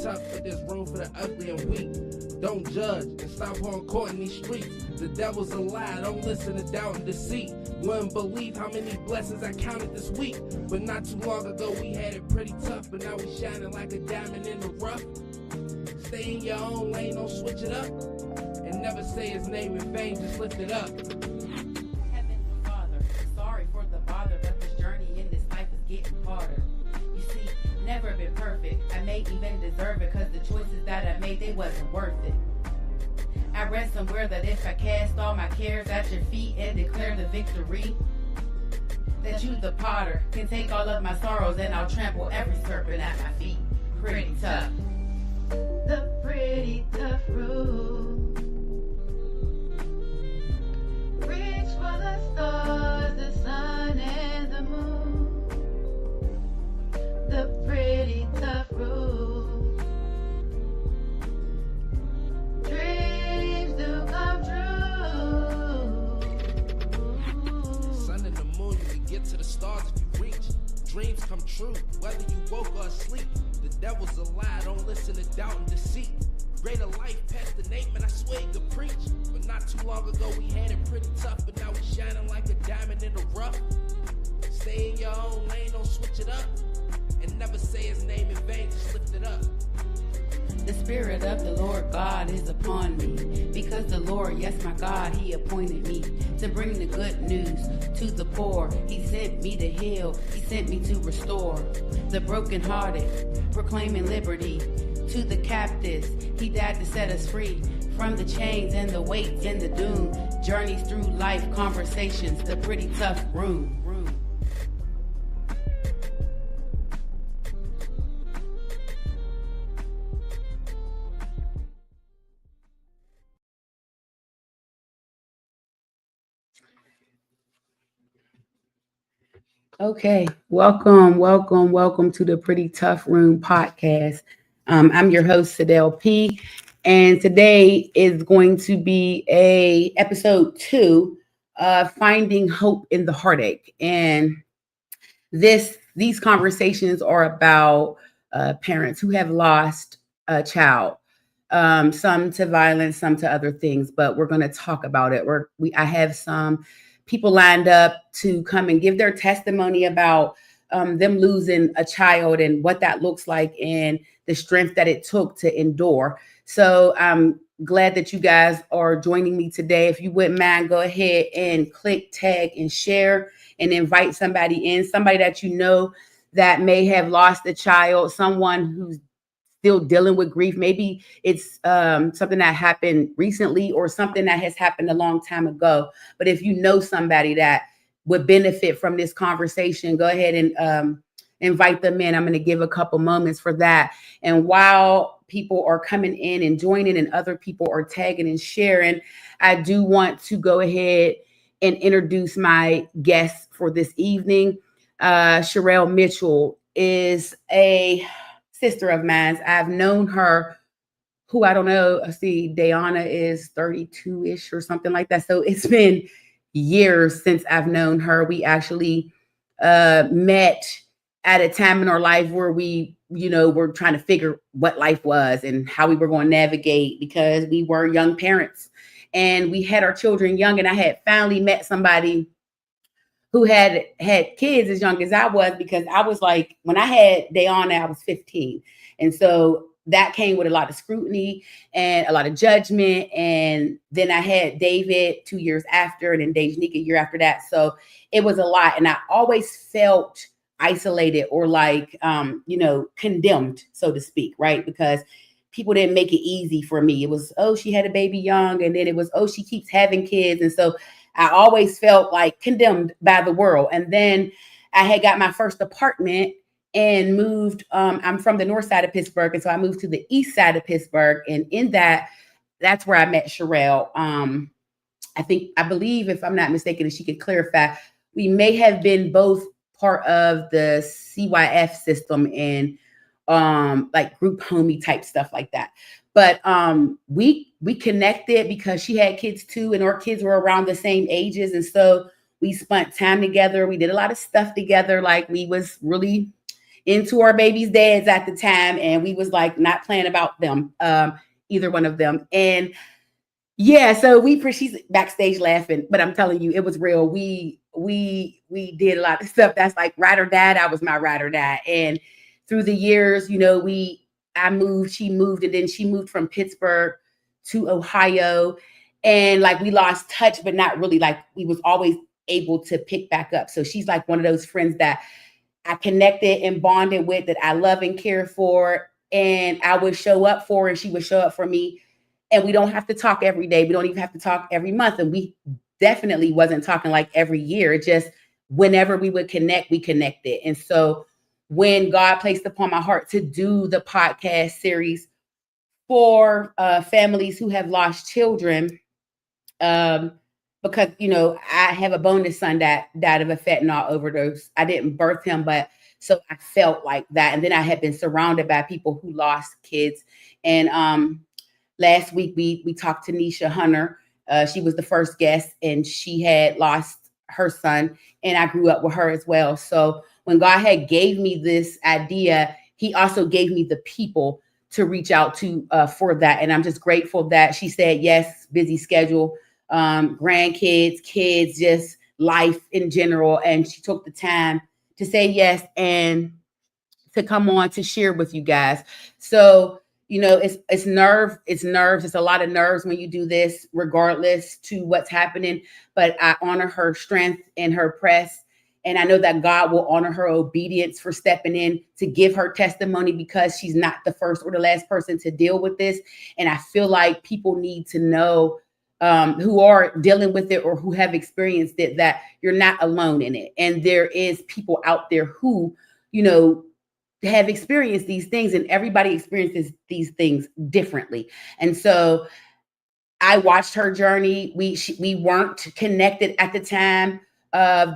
tough, but there's room for the ugly and weak. Don't judge and stop on court in these streets. The devil's a lie, don't listen to doubt and deceit. You wouldn't believe how many blessings I counted this week. But not too long ago we had it pretty tough, but now we shining like a diamond in the rough. Stay in your own lane, don't switch it up. And never say his name in vain, just lift it up. Heavenly Father, sorry for the bother, but this journey in this life is getting harder. You see, never been perfect. I may even deserve it, cause the choices that I made, they wasn't worth it. I read somewhere that if I cast all my cares at your feet and declare the victory, that you the potter can take all of my sorrows and I'll trample every serpent at my feet. Pretty tough. The pretty tough road. Reach for the stars, the sun and the moon. The pretty tough road. Dreams do come true. Sun and the moon, you can get to the stars if you reach. Dreams come true, whether you woke or asleep. The devil's a lie, don't listen to doubt and deceit. Greater life past the name, and I swear you could preach. But not too long ago we had it pretty tough, but now we shining like a diamond in the rough. Stay in your own lane, don't switch it up. And never say his name in vain, just lift it up. The Spirit of the Lord God is upon me, because the Lord, yes my God, He appointed me to bring the good news to the poor. He sent me to heal, He sent me to restore the brokenhearted, proclaiming liberty to the captives. He died to set us free from the chains and the weights and the doom. Journeys through life, conversations, the pretty tough room. Okay, welcome to the Pretty Tough Room podcast. I'm your host, Sherell P, and today is going to be episode 2, Finding Hope in the Heartache. And these conversations are about parents who have lost a child, some to violence, some to other things, but we're going to talk about it. I have some people lined up to come and give their testimony about them losing a child and what that looks like and the strength that it took to endure. So I'm glad that you guys are joining me today. If you wouldn't mind, go ahead and click, tag, and share and invite somebody in, somebody that you know that may have lost a child, someone who's still dealing with grief. Maybe it's something that happened recently or something that has happened a long time ago. But if you know somebody that would benefit from this conversation, go ahead and invite them in. I'm going to give a couple moments for that. And while people are coming in and joining and other people are tagging and sharing, I do want to go ahead and introduce my guest for this evening. Sherell Mitchell is a sister of mine. I've known her, who I don't know. I see Dayana is 32-ish or something like that. So it's been years since I've known her. We actually met at a time in our life where we, were trying to figure what life was and how we were going to navigate, because we were young parents and we had our children young. And I had finally met somebody who had kids as young as I was, because I was like, when I had Dayana, I was 15. And so that came with a lot of scrutiny and a lot of judgment. And then I had David 2 years after, and then Dejnik a year after that. So it was a lot. And I always felt isolated or like, condemned, so to speak, right? Because people didn't make it easy for me. It was, oh, she had a baby young. And then it was, oh, she keeps having kids. And so I always felt like condemned by the world. And then I had got my first apartment and moved. I'm from the north side of Pittsburgh. And so I moved to the east side of Pittsburgh. And in that's where I met Sherell. I believe, if I'm not mistaken, and she could clarify, we may have been both part of the CYF system and like group homie type stuff like that. But we connected because she had kids too, and our kids were around the same ages. And so we spent time together. We did a lot of stuff together. Like we was really into our babies' dads at the time, and we was like not playing about them, either one of them. And yeah, so she's backstage laughing, but I'm telling you, it was real. We did a lot of stuff that's like ride or die. I was my ride or die. And through the years, I moved, she moved, and then she moved from Pittsburgh to Ohio. And like we lost touch, but not really, like we was always able to pick back up. So she's like one of those friends that I connected and bonded with, that I love and care for. And I would show up for her, and she would show up for me. And we don't have to talk every day. We don't even have to talk every month. And we definitely wasn't talking like every year. Just whenever we would connect, we connected. And so when God placed upon my heart to do the podcast series for families who have lost children, because I have a bonus son that died of a fentanyl overdose. I didn't birth him, but so I felt like that. And then I had been surrounded by people who lost kids. And last week we talked to Nisha Hunter. She was the first guest, and she had lost her son, and I grew up with her as well. So when God had gave me this idea, he also gave me the people to reach out to for that. And I'm just grateful that she said yes, busy schedule, grandkids, kids, just life in general. And she took the time to say yes and to come on to share with you guys. So, it's nerves. It's a lot of nerves when you do this, regardless to what's happening. But I honor her strength and her press. And I know that God will honor her obedience for stepping in to give her testimony, because she's not the first or the last person to deal with this. And I feel like people need to know, who are dealing with it or who have experienced it, that you're not alone in it. And there is people out there who, have experienced these things, and everybody experiences these things differently. And so I watched her journey. We weren't connected at the time of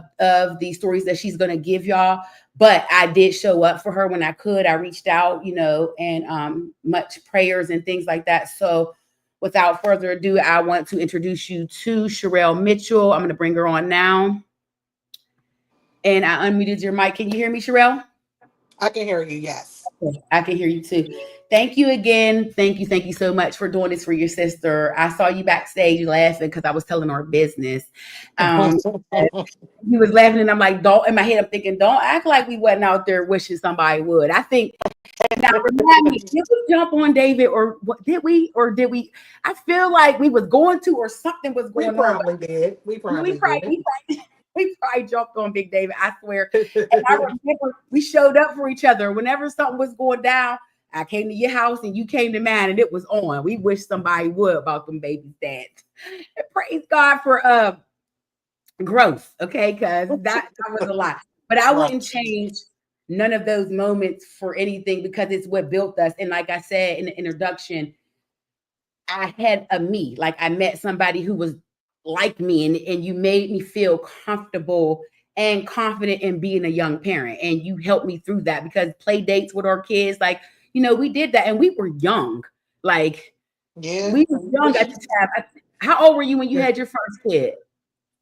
the stories that she's going to give y'all, but I did show up for her when I could. I reached out, and much prayers and things like that. So without further ado, I want to introduce you to Sherell Mitchell. I'm going to bring her on now. And I unmuted your mic. Can you hear me, Sherell? I can hear you, yes. I can hear you too. Thank you again. Thank you so much for doing this for your sister. I saw you backstage laughing because I was telling her business. He was laughing, and I'm like, don't, in my head, I'm thinking, don't act like we wasn't out there wishing somebody would. I think, now remind me, did we jump on David, or what did we? I feel like we was going to, or something was going on. We probably did. We probably jumped on Big David, I swear. And I remember we showed up for each other. Whenever something was going down, I came to your house and you came to mine, and it was on. We wish somebody would about them babies' dads. And praise God for growth, okay? Because that was a lot. But I wouldn't change none of those moments for anything, because it's what built us. And like I said in the introduction, I had a me. Like, I met somebody who was like me, and you made me feel comfortable and confident in being a young parent. And you helped me through that, because play dates with our kids, like, we did that, and we were young. Like, we were young at the time. How old were you when you had your first kid?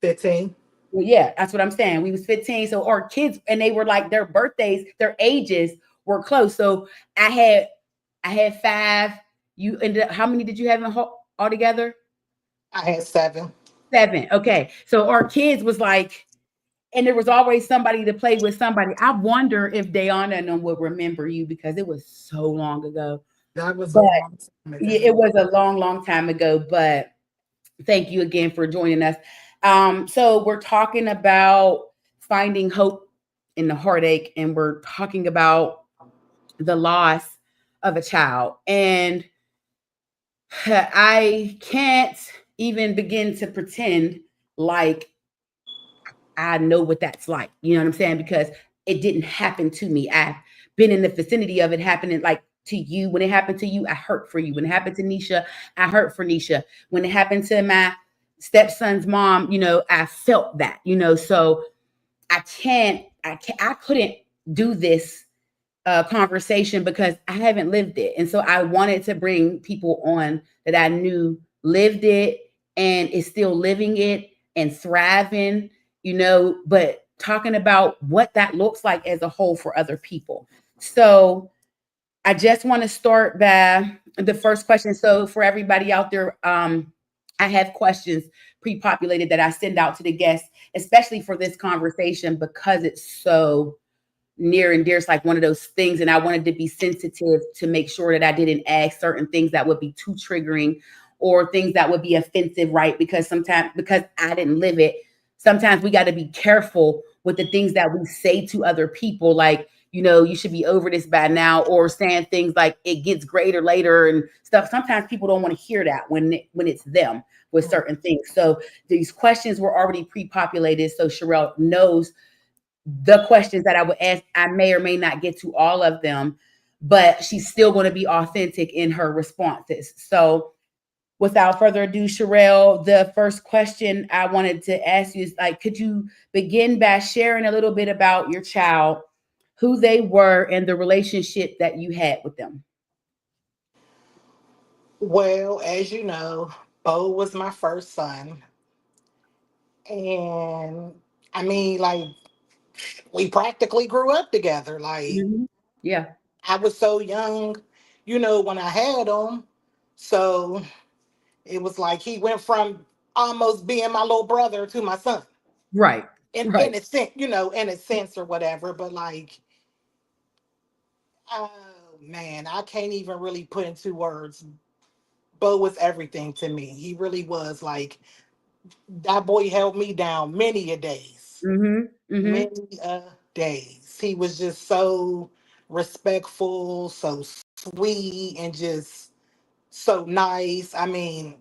15. Well, yeah, that's what I'm saying. We was 15. So our kids, and they were like, their birthdays, their ages were close. So I had 5. You ended up, how many did you have altogether? I had 7. 7. Okay. So our kids was like, and there was always somebody to play with somebody. I wonder if Dayana and them will remember you, because it was so long ago. That was a long time ago. Yeah, it was a long, long time ago. But thank you again for joining us. So we're talking about finding hope in the heartache, and we're talking about the loss of a child. And I can't even begin to pretend like I know what that's like. You know what I'm saying? Because it didn't happen to me. I've been in the vicinity of it happening, like, to you. When it happened to you, I hurt for you. When it happened to Nisha, I hurt for Nisha. When it happened to my stepson's mom, I felt that, so I couldn't do this conversation because I haven't lived it. And so I wanted to bring people on that I knew lived it and is still living it and thriving, but talking about what that looks like as a whole for other people. So I just want to start by the first question. So for everybody out there, I have questions pre-populated that I send out to the guests, especially for this conversation because it's so near and dear. It's like one of those things, and I wanted to be sensitive to make sure that I didn't ask certain things that would be too triggering or things that would be offensive, right? Because sometimes, because I didn't live it, sometimes we got to be careful with the things that we say to other people, like, you know, you should be over this by now, or saying things like it gets greater later and stuff. Sometimes people don't want to hear that when it's them with certain things. So these questions were already pre-populated, so Sherell knows the questions that I would ask. I may or may not get to all of them, but she's still going to be authentic in her responses. So without further ado, Sherell, the first question I wanted to ask you is like, could you begin by sharing a little bit about your child, who they were, and the relationship that you had with them? Well, as you know, Bo was my first son. And I mean, like, we practically grew up together. Like, Mhm. Yeah. I was so young, when I had him. So it was like he went from almost being my little brother to my son. Right. In Right. a sense, in a sense or whatever. But like, oh man, I can't even really put into words. Bo was everything to me. He really was. Like, that boy held me down many a days. Mm-hmm. Mm-hmm. Many days. He was just so respectful, so sweet, and just so nice. I mean,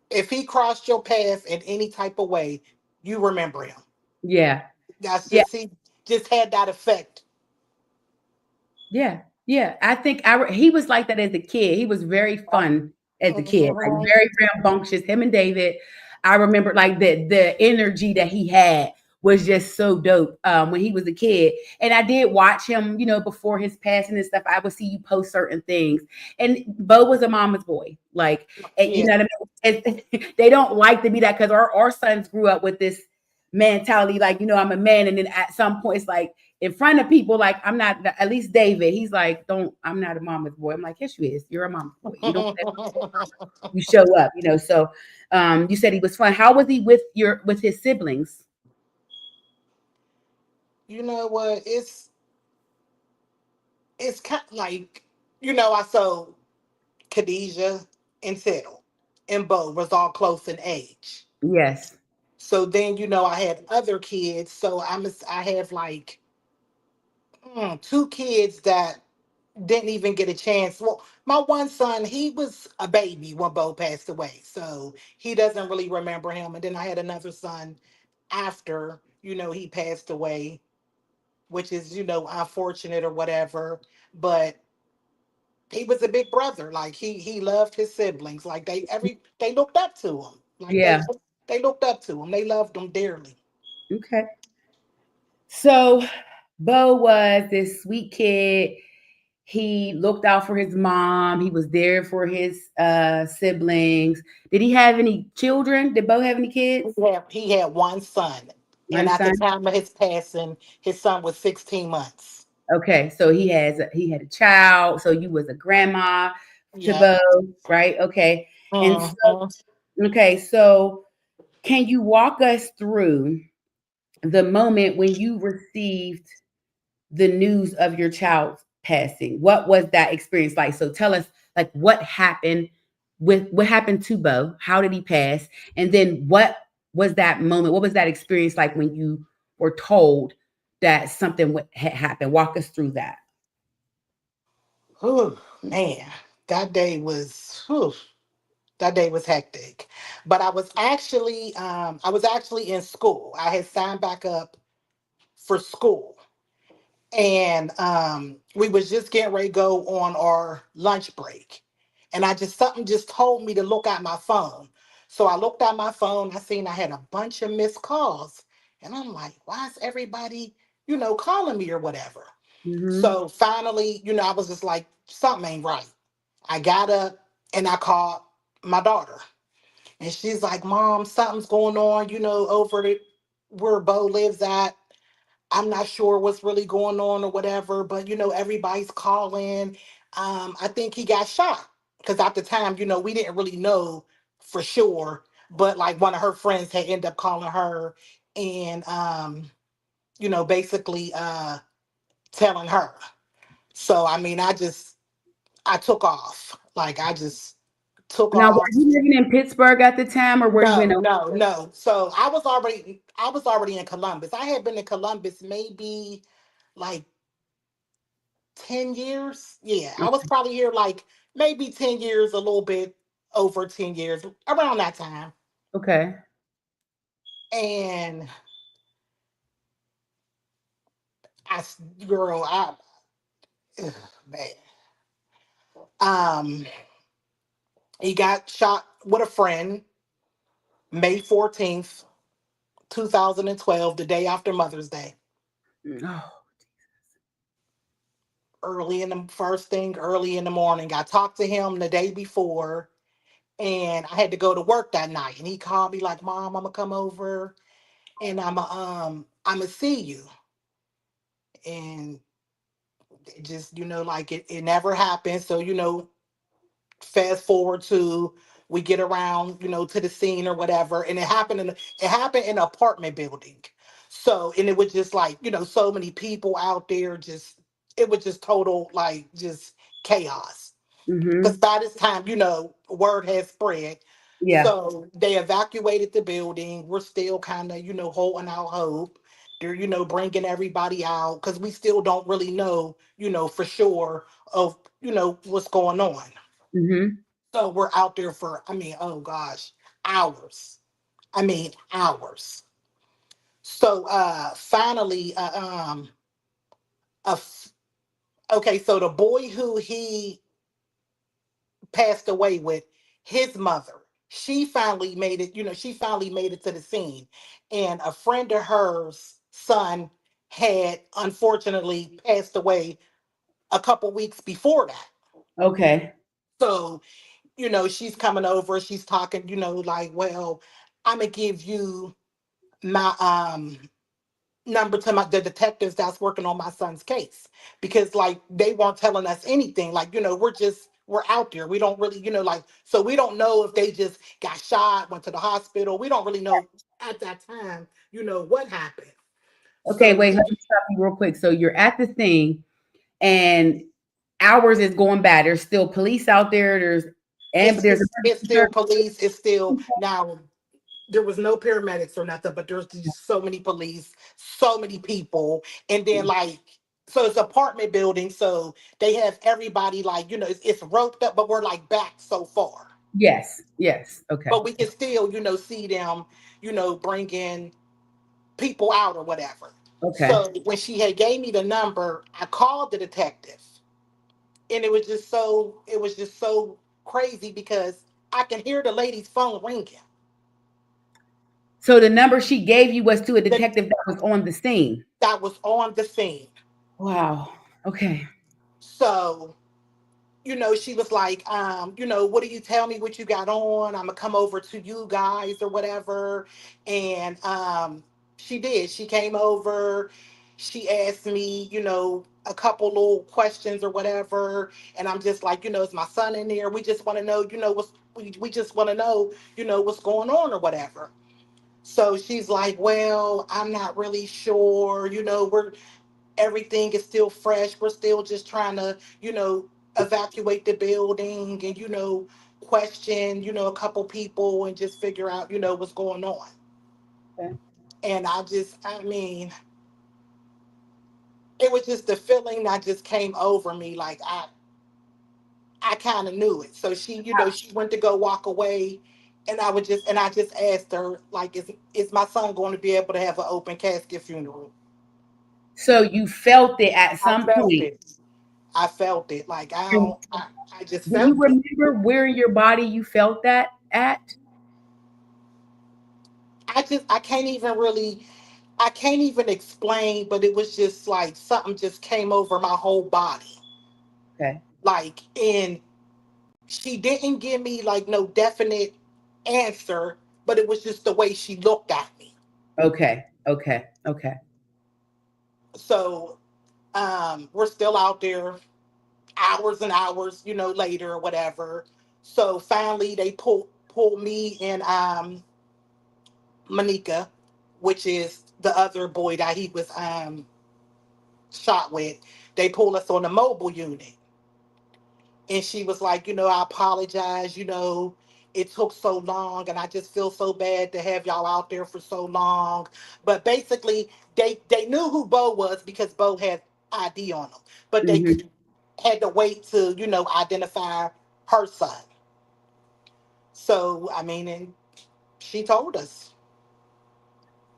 if he crossed your path in any type of way, you remember him. Yeah. That's Yeah. just he just had that effect. Yeah, yeah. I think he was like that as a kid. He was very fun as a kid, like Mhm. very rambunctious. Him and David, I remember like the energy that he had was just so dope when he was a kid. And I did watch him, you know, before his passing and stuff. I would see you post certain things, and Bo was a mama's boy, like, and you Yeah. know what I mean. They don't like to be that because our sons grew up with this mentality, like, you know, I'm a man, and then at some point it's like in front of people, like, I'm not, at least David, he's like, don't, I'm not a mama's boy. I'm like, yes, you is. You're a mama's boy. You don't, you show up, you know. So you said he was fun. How was he with his siblings? You know what? It's kind of like, I saw Khadijah and Settle and Bo was all close in age. Yes. So then, I had other kids. So I have like two kids that didn't even get a chance. Well, my one son, he was a baby when Bo passed away. So he doesn't really remember him. And then I had another son after, he passed away, which is, unfortunate or whatever. But he was a big brother. Like he loved his siblings. Like they looked up to him. Like Yeah. they looked up to him. They loved him dearly. Okay. So Bo was this sweet kid. He looked out for his mom. He was there for his siblings. Did he have any children? Did Bo have any kids? He had one son. And One at the son. time of his passing, his son was 16 months. Okay, so he had a child. So you was a grandma to Yeah. Bo, right? Okay, and so Mhm. okay, so can you walk us through the moment when you received the news of your child's passing? What was that experience like? So tell us, like, what happened to Bo? How did he pass? And then what was that moment? What was that experience like when you were told that something had happened? Walk us through that. Whew, man, that day was whew, that day was hectic. But I was actually in school. I had signed back up for school. And we was just getting ready to go on our lunch break. And something just told me to look at my phone. So I looked at my phone, I seen I had a bunch of missed calls. And I'm like, why is everybody, calling me or whatever? Mhm. So finally, I was just like, something ain't right. I got up and I called my daughter. And she's like, Mom, something's going on, over where Bo lives at. I'm not sure what's really going on or whatever, but everybody's calling. I think he got shot because at the time, we didn't really know for sure, but like one of her friends had ended up calling her and basically telling her. So I mean, I took off. Like I just took Now, were off. you living in Pittsburgh at the time, or were you in? No, no, no. So I was already in Columbus. I had been in Columbus maybe like 10 years. Yeah, I was probably here like maybe 10 years, a little bit over 10 years, around that time. Okay. And I, girl, ugh, man. Um, he got shot with a friend May 14th, 2012, the day after Mother's Day. Oh, Early in the morning. I talked to him the day before and I had to go to work that night. And he called me like, Mom, I'm gonna come over and I'ma see you. And it just, like it never happened. So, fast forward to we get around, to the scene or whatever. And it happened in an apartment building. So and it was just like, so many people out there, just it was just total like just chaos. Because mm-hmm. by this time, word has spread. Yeah. So they evacuated the building. We're still kind of, holding out hope. They're, bringing everybody out because we still don't really know, for sure of, what's going on. Mm-hmm. So we're out there for, I mean, oh gosh, hours. I mean, hours. So finally, a f- okay, so the boy who he passed away with, his mother, she finally made it to the scene. And a friend of hers son had unfortunately passed away a couple weeks before that. Okay. So she's coming over, she's talking, like, well, I'm gonna give you my number to the detectives that's working on my son's case, because like they weren't telling us anything, like we're out there, we don't really, like, so we don't know if they just got shot, went to the hospital, we don't really know at that time, what happened. Okay. So Wait. Let me stop you real quick. So you're at the thing, and hours is going by. There's still police out there. it's There's it's, it's emergency still police, it's still service. now. There was no paramedics or nothing, but there's just so many police, so many people, and then like, so it's an apartment building, so they have everybody like, it's roped up, but we're like back so far, Yes. Yes. Okay. but we can still, see them, bringing people out or whatever. Okay. So when she had gave me the number, I called the detective, and it was just so crazy because I can hear the lady's phone ringing. So the number she gave you was to a That detective that was on the scene. that was on the scene. Wow. Okay. So, she was like, what do you tell me what you got on? I'm gonna come over to you guys or whatever. And she did. She came over. She asked me, a couple little questions or whatever. And I'm just like, is my son in there? We just want to know, we just want to know, what's going on or whatever. So she's like, well, I'm not really sure. We're everything is still fresh. We're still just trying to, evacuate the building and, question, a couple people and just figure out, what's going on. Okay. And I mean, it was just the feeling that just came over me. Like I kind of knew it. So she went to go walk away. And I just asked her, like, is my son going to be able to have an open casket funeral? So you felt it at I some felt point. it. I felt it. Like And I just do you felt it. remember where in your body you felt that at? I can't even explain, but it was just like something just came over my whole body. Okay. Like, and she didn't give me like no definite answer, but it was just the way she looked at me. Okay. Okay. Okay. So we're still out there hours and hours, later or whatever. So finally they pull me and Monica, which is the other boy that he was shot with. They pull us on the mobile unit. And she was like, I apologize, it took so long and I just feel so bad to have y'all out there for so long. But basically they knew who Bo was because Bo had ID on him. But they Hmm. had to wait to, identify her son. So I mean, and she told us.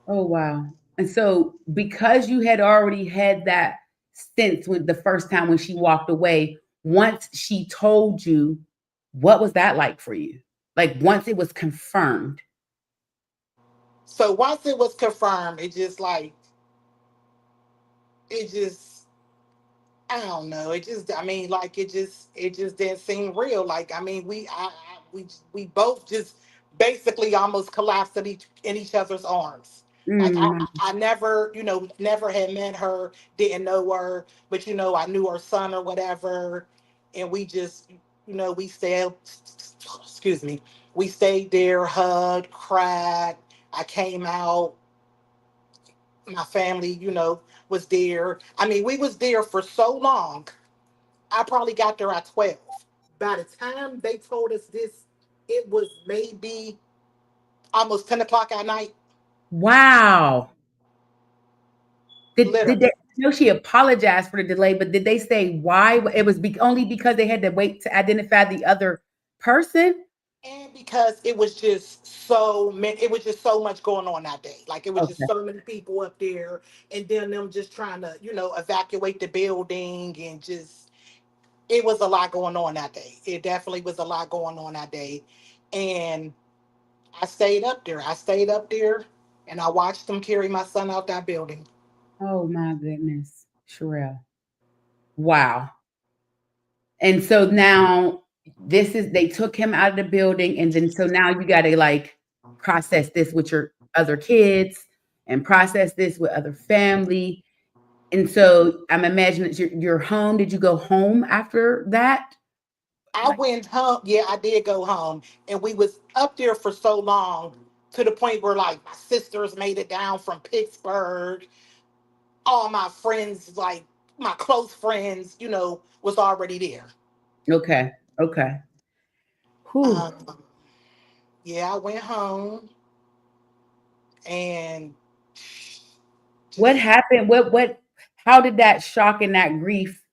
Oh wow. And so because you had already had that sense with the first time when she walked away, once she told you, what was that like for you? Like once it was confirmed. So once it was confirmed, it just I don't know. It just, I mean, like it just didn't seem real. Like, I mean, we both just basically almost collapsed in each other's arms. Like, Mm, I never, never had met her, didn't know her, but I knew her son or whatever, and we just, we stayed, excuse me, we stayed there, hugged, cried. I came out, my family, was there. I mean, we was there for so long. I probably got there at 12. By the time they told us this, it was maybe almost 10 o'clock at night. wow. Did they Literally. I know she apologized for the delay, but did they say why? It was only because they had to wait to identify the other person? And because it was just so many, it was just so much going on that day. Like, it was just Okay. so many people up there, and then them just trying to, evacuate the building, and just, it was a lot going on that day. It definitely was a lot going on that day. And I stayed up there. I stayed up there and I watched them carry my son out that building. Oh my goodness, Sherelle. Wow. And so now this is they took him out of the building, and then so now you got to like process this with your other kids and process this with other family. And so I'm imagining it's your home. Did you go home after that? I Like, went home. Yeah, I did go home, and we was up there for so long to the point where like my sisters made it down from Pittsburgh. All my friends, like my close friends, was already there. okay, okay. Whew. Um, yeah, I went home and What just happened? What? How did that shock and that grief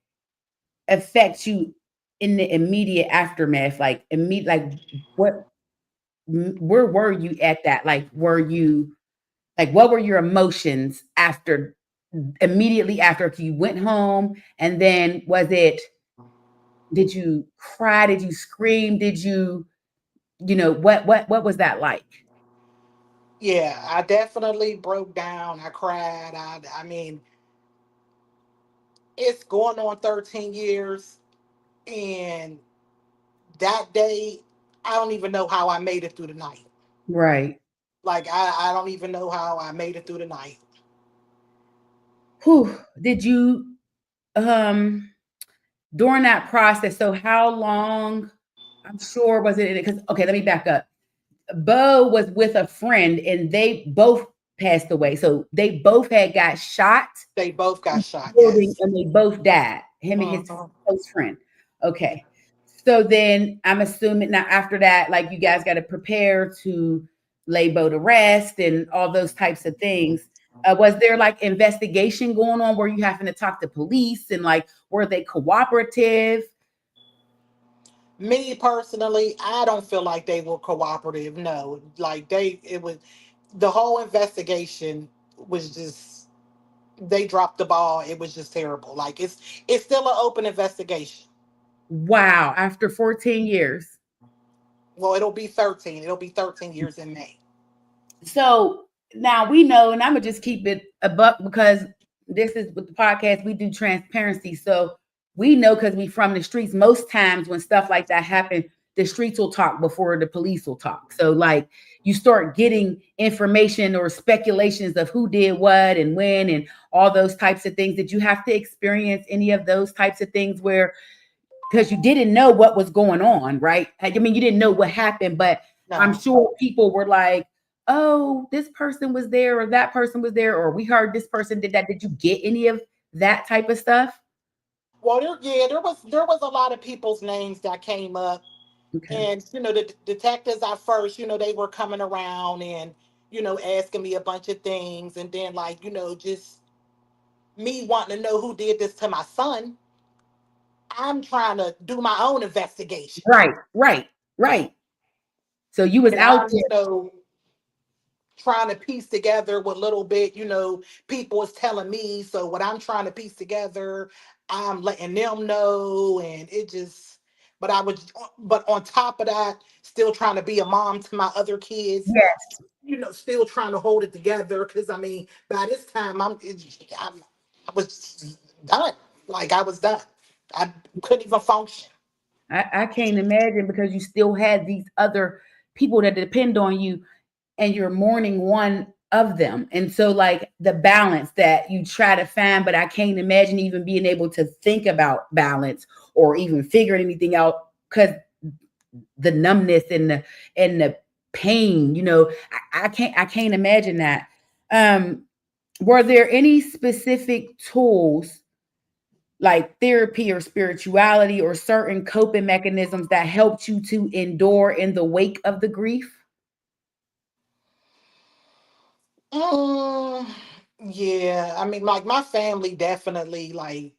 affect you in the immediate aftermath? Like immediate, like what? Where were you at that? Like, were you like what were your emotions after immediately after you went home? And then was it? Did you cry? Did you scream? Did you? What was that like? yeah, I definitely broke down. I cried. I mean, it's going on 13 years, and that day, I don't even know how I made it through the night. Right. Like, I don't even know how I made it through the night. Whew. Did you during that process? So how long? I'm sure was it because okay, let me back up. Bo was with a friend and they both passed away. So they both had got shot They both got shot. building Yes. and they both died. Him and his Mhm. close friend. Okay. So then I'm assuming now after that, like you guys got to prepare to lay Bo to rest and all those types of things. Was there like investigation going on? Were you having to talk to police and like were they cooperative? Me personally, I don't feel like they were cooperative. No, like it was the whole investigation was just they dropped the ball. It was just terrible. Like it's still an open investigation. Wow, after 14 years. Well, it'll be 13. It'll be 13 years in May. So now we know, and I'm gonna just keep it a buck because this is with the podcast, we do transparency. So we know because we from the streets, most times when stuff like that happen, the streets will talk before the police will talk. So like you start getting information or speculations of who did what and when and all those types of things. Did you have to experience any of those types of things where because you didn't know what was going on, right? I mean, you didn't know what happened, but I'm No. sure people were like, oh, this person was there or that person was there, or we heard this person did that. Did you get any of that type of stuff? Well, yeah, there was a lot of people's names that came up, Okay. and the detectives at first, they were coming around and asking me a bunch of things, and then like just me wanting to know who did this to my son. I'm trying to do my own investigation, Right, right, right. So you was and out I'm there. trying to piece together what little bit people is telling me. So what I'm trying to piece together, I'm letting them know, and it just. But on top of that, still trying to be a mom to my other kids. Yes. Still trying to hold it together. Because I mean, by this time, I was done. Like I was done. I couldn't even function. I can't imagine because you still had these other people that depend on you and you're mourning one of them. And so like the balance that you try to find, but I can't imagine even being able to think about balance or even figuring anything out because the numbness and the pain, I can't imagine that. Um, were there any specific tools like therapy or spirituality or certain coping mechanisms that helped you to endure in the wake of the grief? Mm, yeah, I mean, like my family definitely like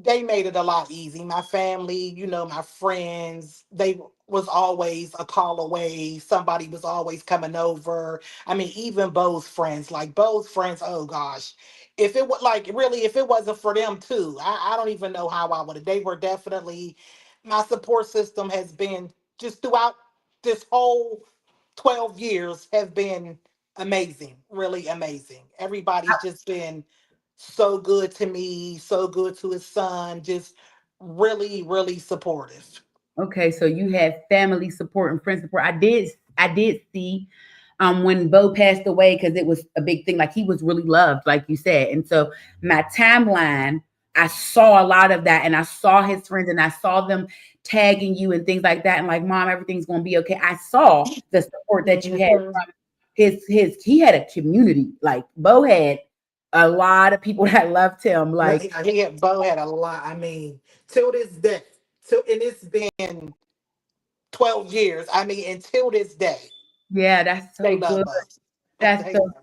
they made it a lot easy. My family, my friends, they was always a call away. Somebody was always coming over. I mean, even Bo's friends, like Bo's friends, oh gosh. If it was like really, if it wasn't for them too, I don't even know how I would have. They were definitely my support system has been just throughout this whole 12 years have been amazing, really amazing. Everybody's just been so good to me, so good to his son, just really, really supportive. Okay, so you had family support and friend support. I did see when Bo passed away because it was a big thing. Like he was really loved, like you said. And so my timeline, I saw a lot of that and I saw his friends and I saw them tagging you and things like that. And like, mom, everything's gonna be okay. I saw the support that you had Mhm. from his he had a community. Like Bo had a lot of people that loved him. No, Like, Bo had a lot. I mean, till this day, and it's been 12 years. I mean, until this day, yeah, that's they so love good. Bo. That's They so love.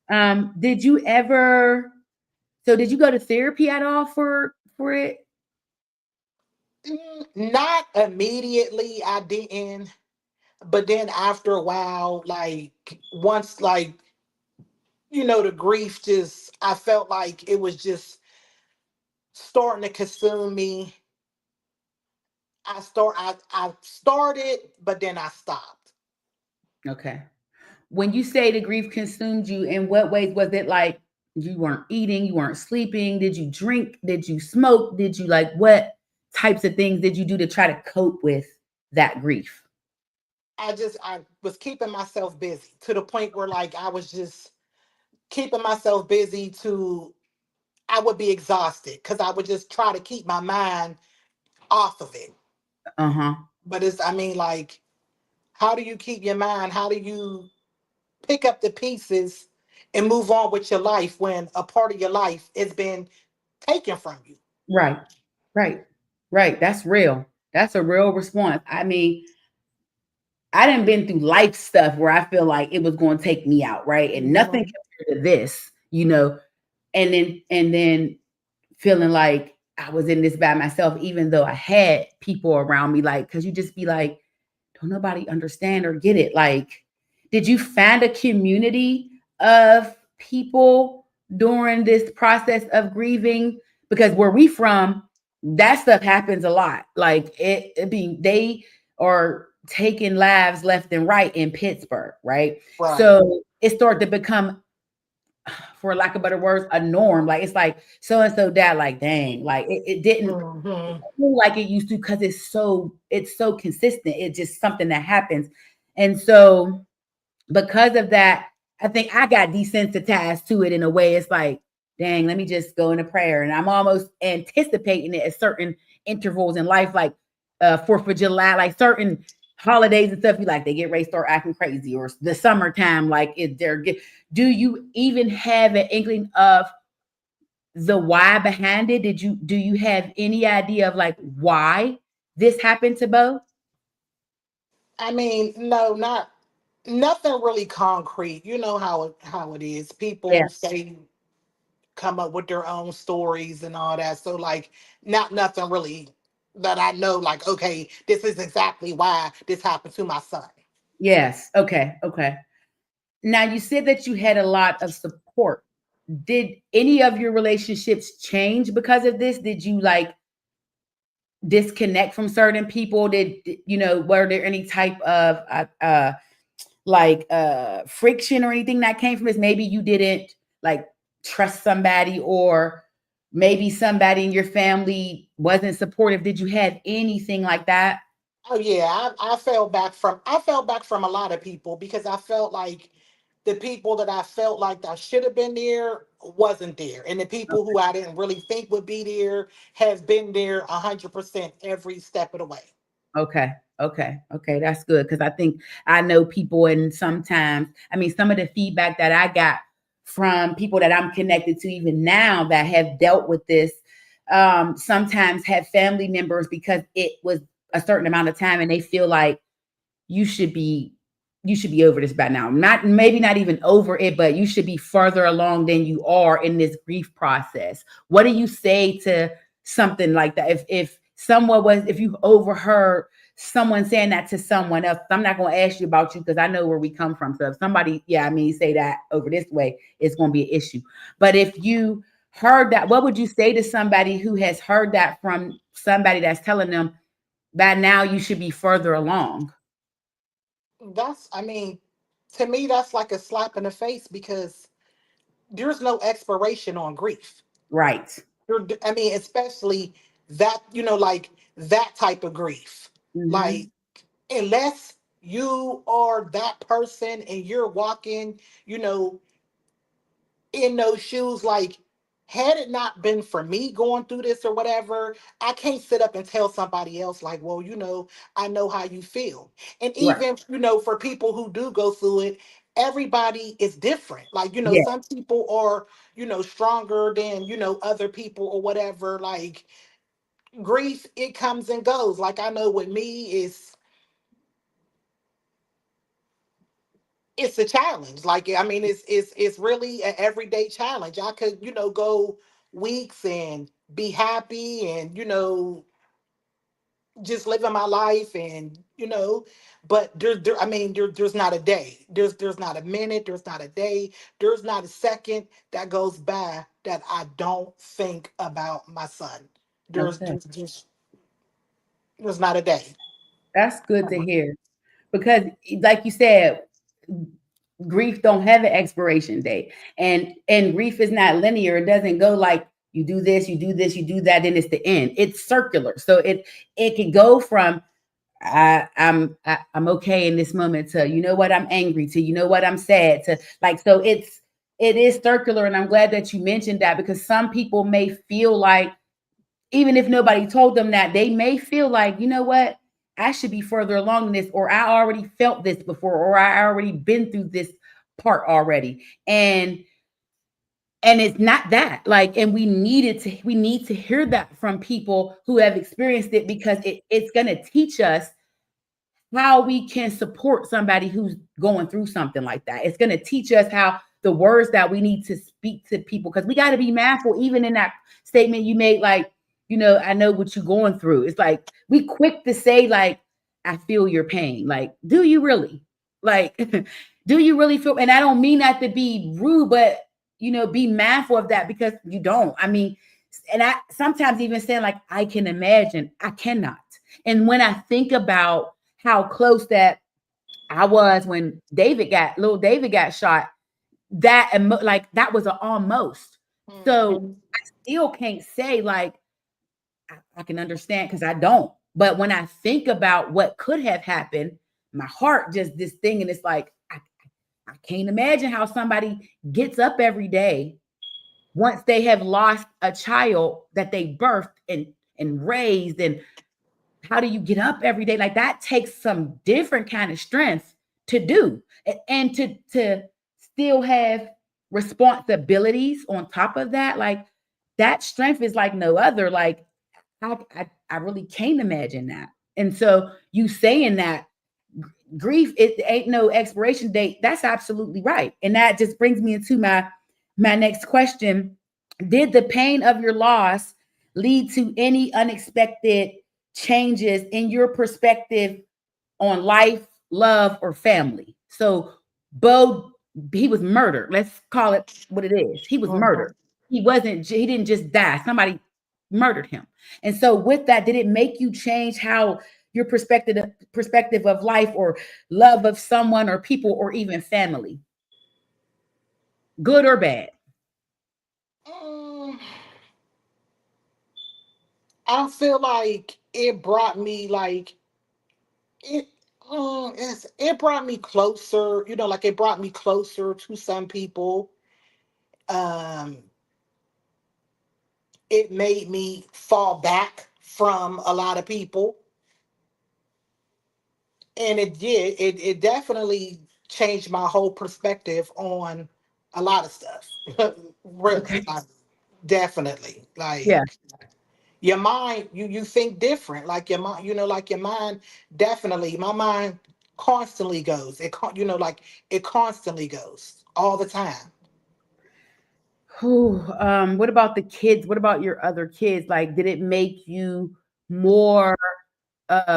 good. Did you ever did you go to therapy at all for it? Not immediately, I didn't. But then after a while, like once, like the grief just, I felt like it was just starting to consume me. I started, but then I stopped. Okay. When you say the grief consumed you, in what ways was it like you weren't eating, you weren't sleeping? Did you drink? Did you smoke? Did you like what types of things did you do to try to cope with that grief? I was keeping myself busy to the point where like I was just keeping myself busy to I would be exhausted because I would just try to keep my mind off of it. Uh-huh. But it's, I mean, like, how do you keep your mind? How do you pick up the pieces and move on with your life when a part of your life has been taken from you? Right. Right. Right. That's real. That's a real response. I mean, I didn't been through life stuff where I feel like it was going to take me out, right? And nothing Mhm. compared to this, and then feeling like I was in this by myself, even though I had people around me, like, because you just be like, don't nobody understand or get it. Like, did you find a community of people during this process of grieving? Because where we from, that stuff happens a lot. Like it being they are taking lives left and right in Pittsburgh, right? Right. So it started to become for lack of better words, a norm. Like it's like so and so dad, like dang, like it didn't Hmm. feel like it used to because it's so consistent. It's just something that happens. And so because of that, I think I got desensitized to it in a way. It's like, dang, let me just go into prayer. And I'm almost anticipating it at certain intervals in life, like 4th of July, like certain holidays and stuff. You like they get ready to start acting crazy, or the summertime, like it they're get do you even have an inkling of the why behind it? Do you have any idea of like why this happened to both? I mean, no, not nothing really concrete. You know how it is. Yeah. People say come up with their own stories and all that. So like not nothing really that I know like okay, this is exactly why this happened to my son. Yes. Okay. Okay. Now you said that you had a lot of support. Did any of your relationships change because of this? Did you like disconnect from certain people? Were there any type of friction or anything that came from this? Maybe you didn't like trust somebody, or maybe somebody in your family wasn't supportive. Did you have anything like that? Oh yeah, I fell back from a lot of people because I felt like the people that I felt like that should have been there wasn't there, and the people who I didn't really think would be there has been there 100% every step of the way. Okay. Okay. Okay. That's good. Cause I think I know people, and sometimes, I mean, some of the feedback that I got from people that I'm connected to even now that have dealt with this, sometimes have family members because it was a certain amount of time and they feel like you should be you should be over this by now. Not maybe not even over it, but you should be further along than you are in this grief process. What do you say to something like that? If you overheard someone saying that to someone else, I'm not going to ask you about you because I know where we come from. So if somebody, yeah, I mean, say that over this way, it's going to be an issue. But if you heard that, what would you say to somebody who has heard that from somebody that's telling them that now you should be further along? I mean, to me, that's like a slap in the face because there's no expiration on grief. Right. I mean, especially that, like that type of grief. Like, Mhm. unless you are that person and you're walking, you know, in those shoes, like, had it not been for me going through this or whatever, I can't sit up and tell somebody else, like, well, I know how you feel. And Right. even, for people who do go through it, everybody is different. Like, Yeah. some people are, stronger than, other people or whatever. Like, grief, it comes and goes. Like, I know with me, it's a challenge. Like, I mean, it's really an everyday challenge. I could, go weeks and be happy and, just living my life and, but I mean, there's not a day. There's not a minute, there's not a day, there's not a second that goes by that I don't think about my son. There's Okay. there's just there's not a day. That's good to hear because, like you said, grief don't have an expiration date, and grief is not linear. It doesn't go like you do this, you do this, you do that, then it's the end. It's circular, so it can go from I'm okay in this moment to you know what I'm angry to you know what I'm sad to like so it is circular, and I'm glad that you mentioned that because some people may feel like even if nobody told them that, they may feel like, you know what, I should be further along in this, or I already felt this before, or I already been through this part already. And it's not that. Like, and we need to hear that from people who have experienced it because it's gonna teach us how we can support somebody who's going through something like that. It's going to teach us how the words that we need to speak to people because we got to be mindful. Even in that statement you made, like, I know what you're going through. It's like we quick to say, like, I feel your pain. Like, do you really? Like, do you really feel? And I don't mean that to be rude, but be mindful of that because you don't. I mean, and I sometimes even saying like, I can imagine, I cannot. And when I think about how close that I was when little David got shot, like that was an almost. So Mhm. I still can't say like I can understand because I don't. But when I think about what could have happened, my heart just this thing, and it's like I can't imagine how somebody gets up every day once they have lost a child that they birthed and raised. And how do you get up every day? Like that takes some different kind of strength to do, and to still have responsibilities on top of that. Like that strength is like no other. Like I really can't imagine that. And so you saying that grief, it ain't no expiration date. That's absolutely right. And that just brings me into my next question. Did the pain of your loss lead to any unexpected changes in your perspective on life, love, or family? So Bo, he was murdered. Let's call it what it is. He was murdered. Mhm. He didn't just die. Somebody murdered him. And so with that, did it make you change how your perspective of life or love of someone or people or even family? Good or bad? Mm, I feel like it brought me like it. It brought me closer. Like it brought me closer to some people. Um, it made me fall back from a lot of people, and it did. It definitely changed my whole perspective on a lot of stuff. Really, Okay. definitely. Yeah. Like your mind, you think different. Like your mind, like your mind. Definitely, my mind constantly goes. Like it constantly goes all the time. Whew, what about the kids? What about your other kids? Like, did it make you more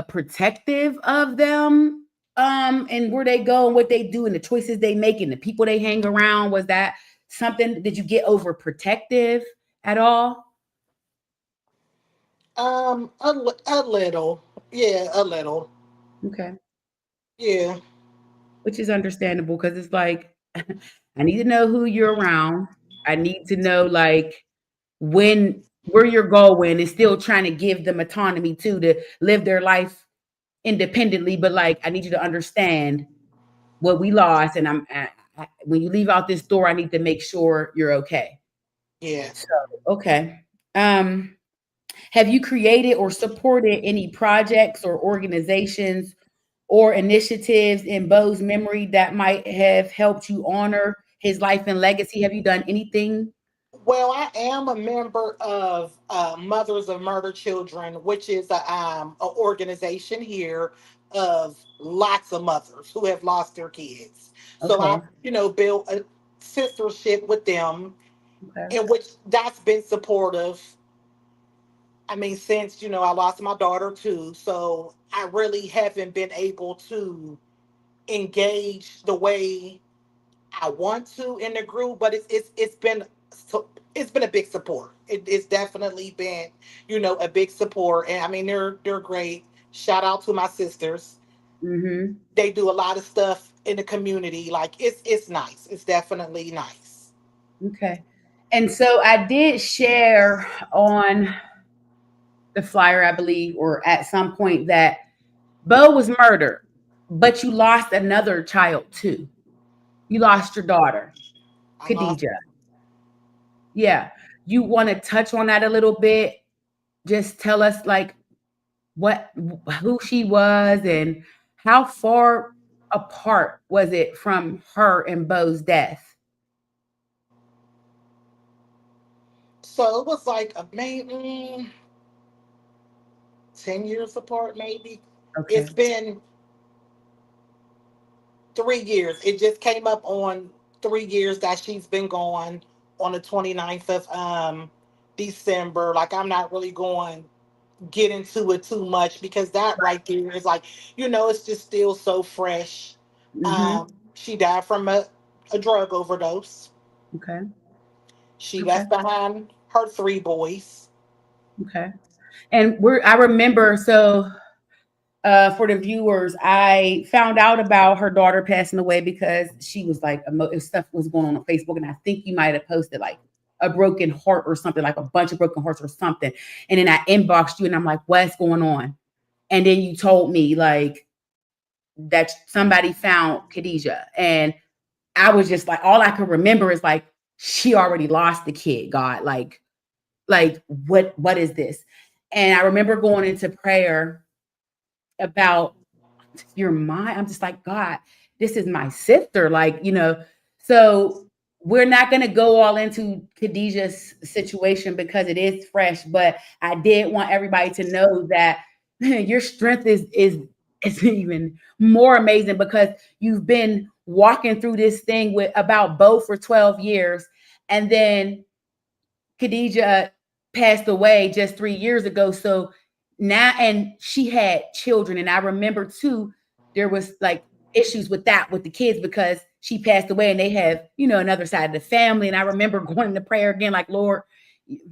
protective of them? And where they go and what they do and the choices they make and the people they hang around? Was that something? Did you get overprotective at all? A little, yeah, a little, Okay. yeah. Which is understandable because it's like I need to know who you're around. I need to know like when where you're going and still trying to give them autonomy too to live their life independently. But like I need you to understand what we lost, and when you leave out this door, I need to make sure you're okay. Yeah. So okay. Um, have you created or supported any projects or organizations or initiatives in Bo's memory that might have helped you honor his life and legacy? Have you done anything? Well, I am a member of Mothers of Murder Children, which is a organization here of lots of mothers who have lost their kids. So I, Okay. built a sistership with them, Okay. in which that's been supportive. I mean, since I lost my daughter too, so I really haven't been able to engage the way I want to in the group, but it's been a big support. It's definitely been a big support, and I mean they're great. Shout out to my sisters. Mm-hmm. They do a lot of stuff in the community. Like it's nice. It's definitely nice. Okay. And so I did share on the flyer, I believe, or at some point that Bo was murdered, but you lost another child too. You lost your daughter, I lost. Khadijah. Yeah. You want to touch on that a little bit? Just tell us like what who she was and how far apart was it from her and Bo's death? So it was like maybe 10 years apart. Maybe it's Okay. been 3 years. It just came up on 3 years that she's been gone on the 29th of December. Like I'm not really going get into it too much because that right there is like, it's just still so fresh. Mm-hmm. She died from a drug overdose. Okay. She Okay. left behind her three boys. Okay. And I remember, so For the viewers, I found out about her daughter passing away because she was like, stuff was going on Facebook, and I think you might have posted like a broken heart or something, like a bunch of broken hearts or something. And then I inboxed you, and I'm like, what's going on? And then you told me like that somebody found Khadijah, and I was just like, all I could remember is like, she already lost the kid. God, like what is this? And I remember going into prayer about your mind. I'm just like, God, this is my sister. Like, so we're not going to go all into Khadijah's situation because it is fresh, but I did want everybody to know that your strength is even more amazing because you've been walking through this thing with about Bo for 12 years. And then Khadijah passed away just 3 years ago. So now, and she had children. And I remember too, there was like issues with that with the kids because she passed away and they have, another side of the family. And I remember going into prayer again, like, Lord,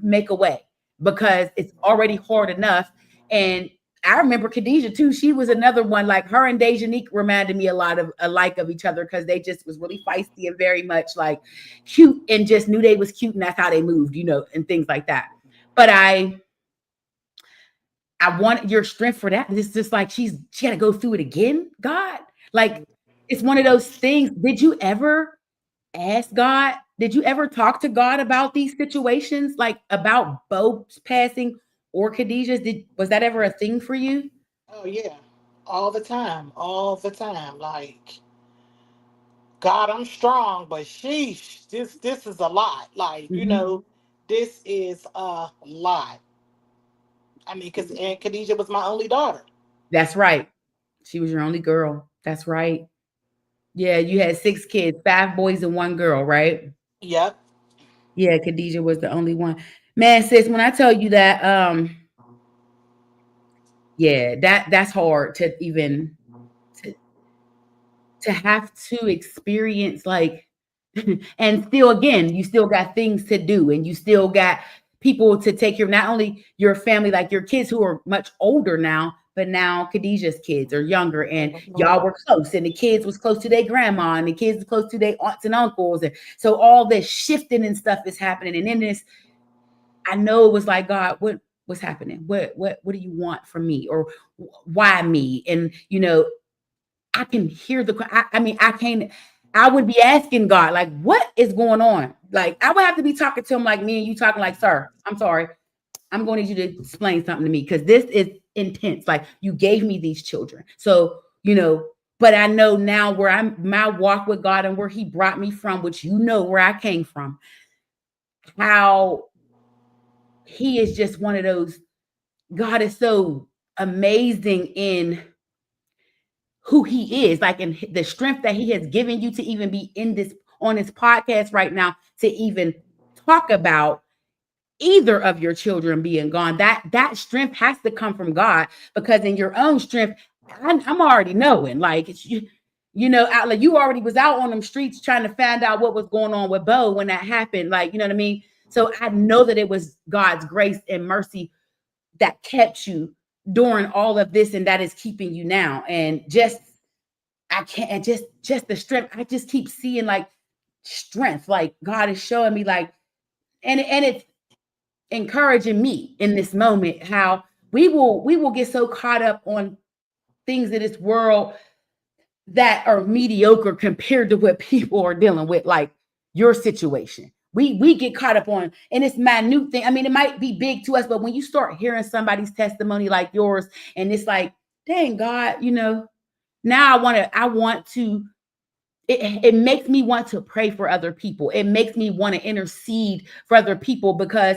make a way because it's already hard enough. And I remember Khadijah too. She was another one, like her and Dejanique reminded me a lot of alike of each other because they just was really feisty and very much like cute and just knew they was cute and that's how they moved, and things like that. But I want your strength for that. It's just like she got to go through it again, God. Like it's one of those things. Did you ever ask God? Did you ever talk to God about these situations, like about Bo's passing or Khadijah's? Was that ever a thing for you? Oh yeah, all the time, all the time. Like, God, I'm strong, but sheesh, this is a lot. Like, Mhm. this is a lot. I mean, because Aunt Khadijah was my only daughter. That's right. She was your only girl. That's right. Yeah, you had 6 kids, 5 boys and 1 girl, right? Yep. Yeah, Khadijah was the only one. Man, sis, when I tell you that, yeah, that's hard to even to, to have to experience like and still again, you still got things to do and you still got people to take care of not only your family, like your kids who are much older now, but now Khadijah's kids are younger and y'all were close and the kids was close to their grandma and the kids was close to their aunts and uncles. And so all this shifting and stuff is happening. And in this, I know it was like, God, what's happening? What do you want from me? Or why me? And I can hear I mean, I would be asking God, like, what is going on? Like, I would have to be talking to him like me and you talking like, sir, I'm sorry. I'm going to need you to explain something to me because this is intense. Like, you gave me these children. So, but I know now where my walk with God and where he brought me from, which where I came from, how he is just one of those, God is so amazing in who he is, like in the strength that he has given you to even be in this on this podcast right now to even talk about either of your children being gone. That strength has to come from God because in your own strength, I'm already knowing, like it's like you already was out on them streets trying to find out what was going on with Bo when that happened, like you know what I mean. So I know that it was God's grace and mercy that kept you during all of this, and that is keeping you now. And just I can't just the strength. I just keep seeing like strength. Like God is showing me like, and it's encouraging me in this moment how we will get so caught up on things in this world that are mediocre compared to what people are dealing with, like your situation. We get caught up on, and it's minute thing. I mean, it might be big to us, but when you start hearing somebody's testimony like yours, and it's like, dang God, now I want to it makes me want to pray for other people. It makes me want to intercede for other people because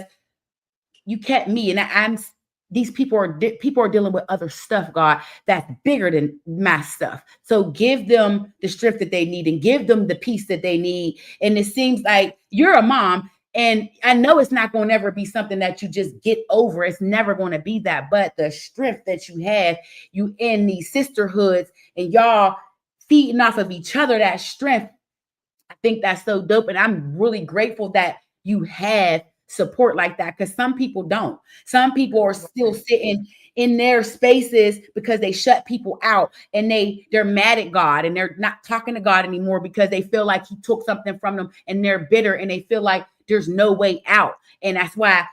you kept me, and I'm these people are dealing with other stuff, God, that's bigger than my stuff. So give them the strength that they need and give them the peace that they need. And it seems like you're a mom, and I know it's not going to ever be something that you just get over. It's never going to be that. But the strength that you have, you in these sisterhoods, and y'all feeding off of each other, that strength, I think that's so dope. And I'm really grateful that you have support like that, because some people don't. Some people are still sitting in their spaces because they shut people out, and they're mad at God, and they're not talking to God anymore because they feel like he took something from them, and they're bitter, and they feel like there's no way out. And that's why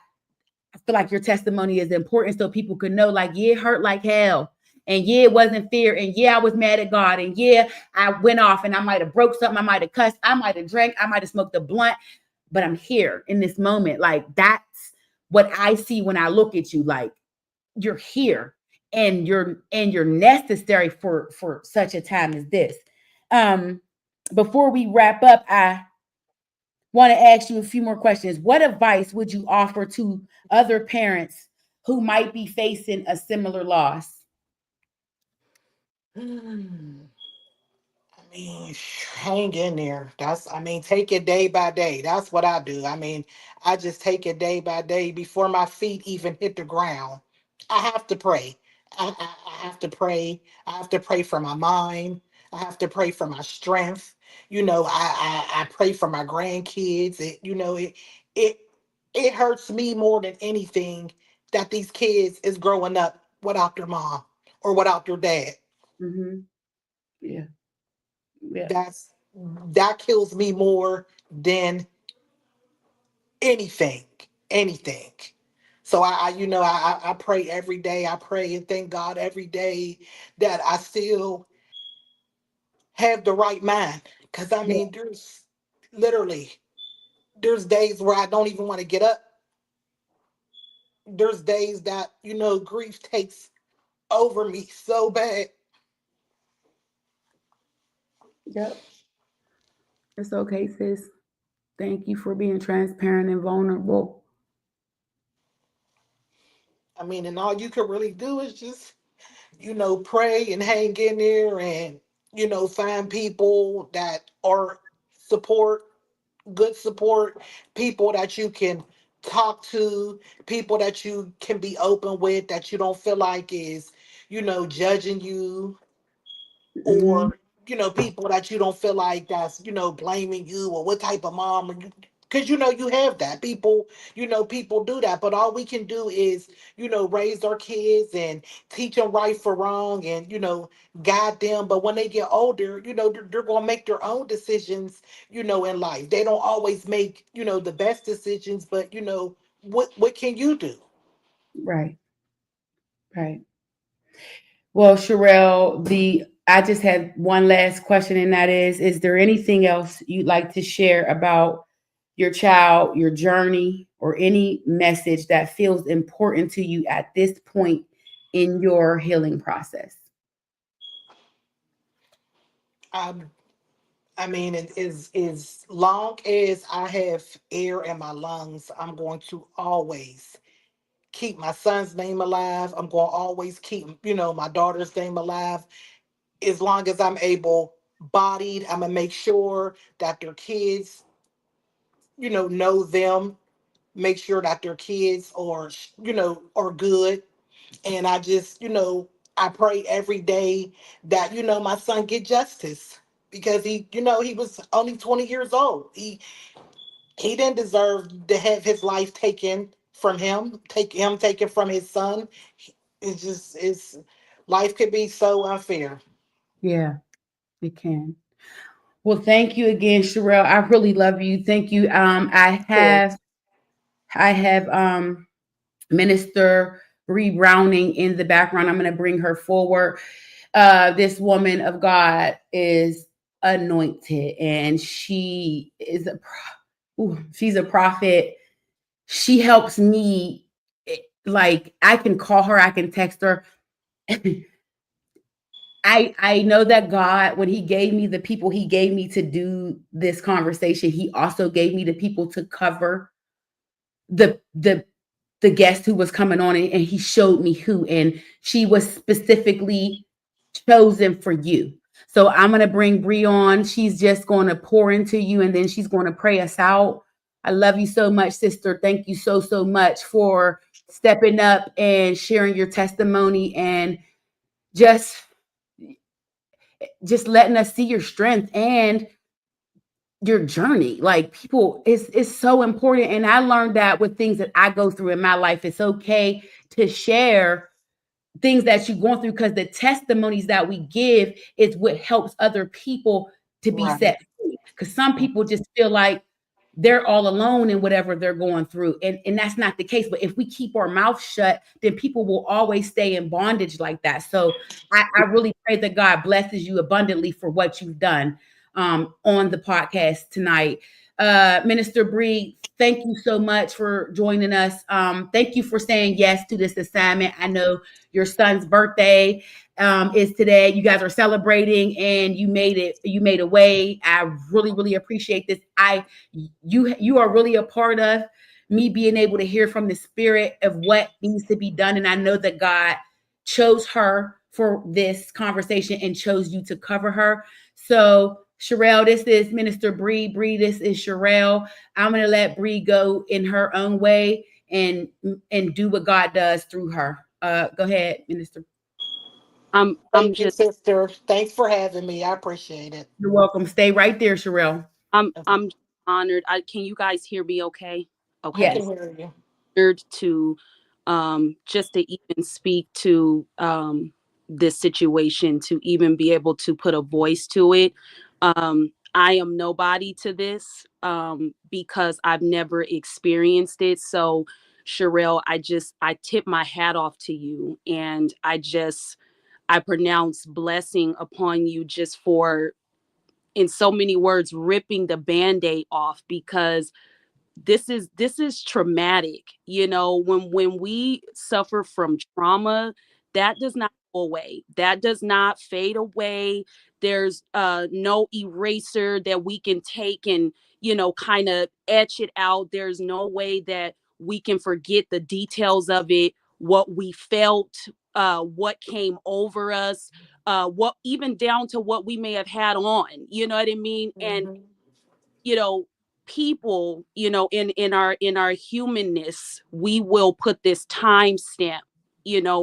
I feel like your testimony is important, so people could know, like, yeah, it hurt like hell. And yeah, it wasn't fair. And yeah, I was mad at God. And yeah, I went off and I might have broke something. I might have cussed. I might have drank. I might have smoked a blunt. But I'm here in this moment. Like, that's what I see when I look at you. Like, you're here, and you're necessary for such a time as this. Um, Before we wrap up, I want to ask you a few more questions. What advice would you offer to other parents who might be facing a similar loss? I mean, hang in there. I mean, take it day by day. That's what I do. I mean, I just take it day by day before my feet even hit the ground. I have to pray. I have to pray. I have to pray for my mind. I have to pray for my strength. I pray for my grandkids. It, it hurts me more than anything that these kids is growing up without their mom or without their dad. Mm-hmm. Yeah. Yeah. That's that kills me more than anything, anything. So I pray every day. I pray and thank God every day that I still have the right mind. Because I Yeah. mean, literally there's days where I don't even want to get up. There's days that grief takes over me so bad. Yep. It's okay, sis. Thank you for being transparent and vulnerable. I mean, and all you can really do is just pray and hang in there and, find people that are support, good support, people that you can talk to, people that you can be open with, that you don't feel like is, judging you, Mm-hmm. or people that you don't feel like that's blaming you, or what type of mom are you, because you have that people, people do that, but all we can do is raise our kids and teach them right for wrong, and guide them. But when they get older, they're going to make their own decisions, in life. They don't always make the best decisions, but what can you do? Right. Right. Well, Sherelle, the I just had one last question, and that is there anything else you'd like to share about your child, your journey, or any message that feels important to you at this point in your healing process? um I mean, it is long as I have air in my lungs, I'm going to always keep my son's name alive. I'm going to always keep, my daughter's name alive. As long as I'm able bodied, I'm gonna make sure that their kids, know them. Make sure that their kids are good. And I just, I pray every day that my son get justice, because he was only 20 years old. He didn't deserve to have his life taken from him, taken from his son. It's just it's life could be so unfair. Yeah, it can. Well, thank you again, Sherelle. I really love you. Thank you. I have Minister Bree Browning in the background. I'm going to bring her forward. This woman of God is anointed, and she's a prophet. She helps me. Like, I can call her, I can text her. I know that God, when He gave me the people He gave me to do this conversation, He also gave me the people to cover the the the guest who was coming on, and He showed me who, and she was specifically chosen for you. So I'm gonna bring Bree on. She's just going to pour into you, and then she's going to pray us out. I love you so much, sister. Thank you so much for stepping up and sharing your testimony, and just just letting us see your strength, and your journey. Like people, it's so important. And I learned that with things that I go through in my life, it's okay to share things that you're going through, because the testimonies that we give is what helps other people to be Right. set free. Because some people just feel like they're all alone in whatever they're going through. And that's not the case. But if we keep our mouth shut, then people will always stay in bondage like that. So I really pray that God blesses you abundantly for what you've done on the podcast tonight. Minister Bree, thank you so much for joining us. Thank you for saying yes to this assignment. I know your son's birthday is today. You guys are celebrating, and you made it. You made a way. I really, really appreciate this. You are really a part of me being able to hear from the Spirit of what needs to be done, and I know that God chose her for this conversation and chose you to cover her. So, Sherell, this is Minister Bree. Bree, this is Sherell. I'm going to let Bree go in her own way and do what God does through her. Go ahead, Minister. I'm Thank you, just sister. Thanks for having me. I appreciate it. You're welcome. Stay right there, Sherell. I'm honored. Can you guys hear me okay? I Okay. can Yes. hear you. Honored to just to even speak to this situation, to even be able to put a voice to it. I am nobody to this because I've never experienced it. So Sherell, I tip my hat off to you, and I pronounce blessing upon you just for, in so many words, ripping the band-aid off, because this is traumatic. When we suffer from trauma, that does not go away, that does not fade away. There's no eraser that we can take and kind of etch it out. There's no way that we can forget the details of it, what we felt, what came over us, what, even down to what we may have had on, you know what I mean? And Hmm. you know people, in our humanness, we will put this time stamp,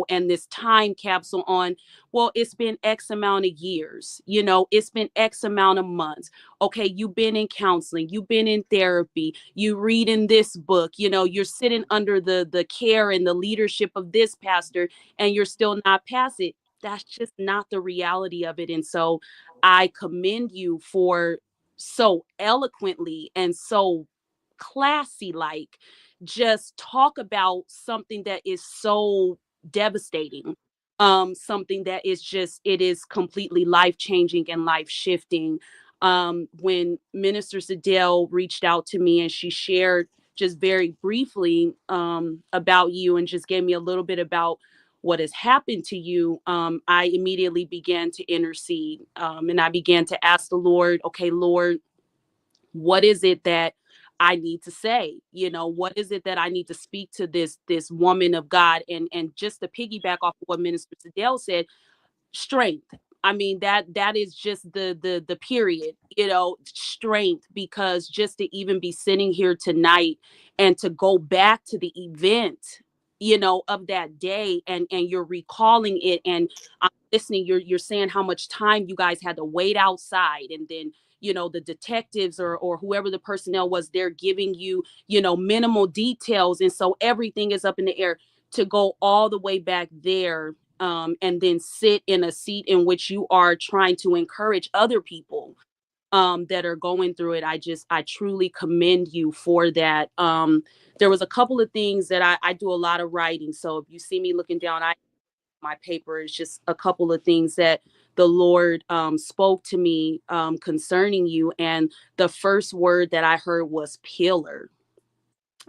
and this time capsule on, well, it's been X amount of years, it's been X amount of months. Okay, you've been in counseling, you've been in therapy, you read in this book, you're sitting under the care and the leadership of this pastor, and you're still not past it. That's just not the reality of it. And so I commend you for so eloquently and so classy, like, just talk about something that is so devastating, something that is just, it is completely life changing and life shifting. When Minister Sadell reached out to me and she shared just very briefly about you, and just gave me a little bit about what has happened to you, I immediately began to intercede, and I began to ask the Lord, okay, Lord, what is it that I need to say? What is it that I need to speak to this woman of God? And just to piggyback off of what Minister Sadell said, strength. I mean, that is just the period, strength, because just to even be sitting here tonight and to go back to the event, of that day, and you're recalling it, and I'm listening, you're saying how much time you guys had to wait outside, and then the detectives or whoever the personnel was, they're giving you minimal details, and so everything is up in the air. To go all the way back there, and then sit in a seat in which you are trying to encourage other people that are going through it. I truly commend you for that. There was a couple of things that I do a lot of writing. So if you see me looking down, my paper is just a couple of things that the Lord spoke to me concerning you. And the first word that I heard was pillar.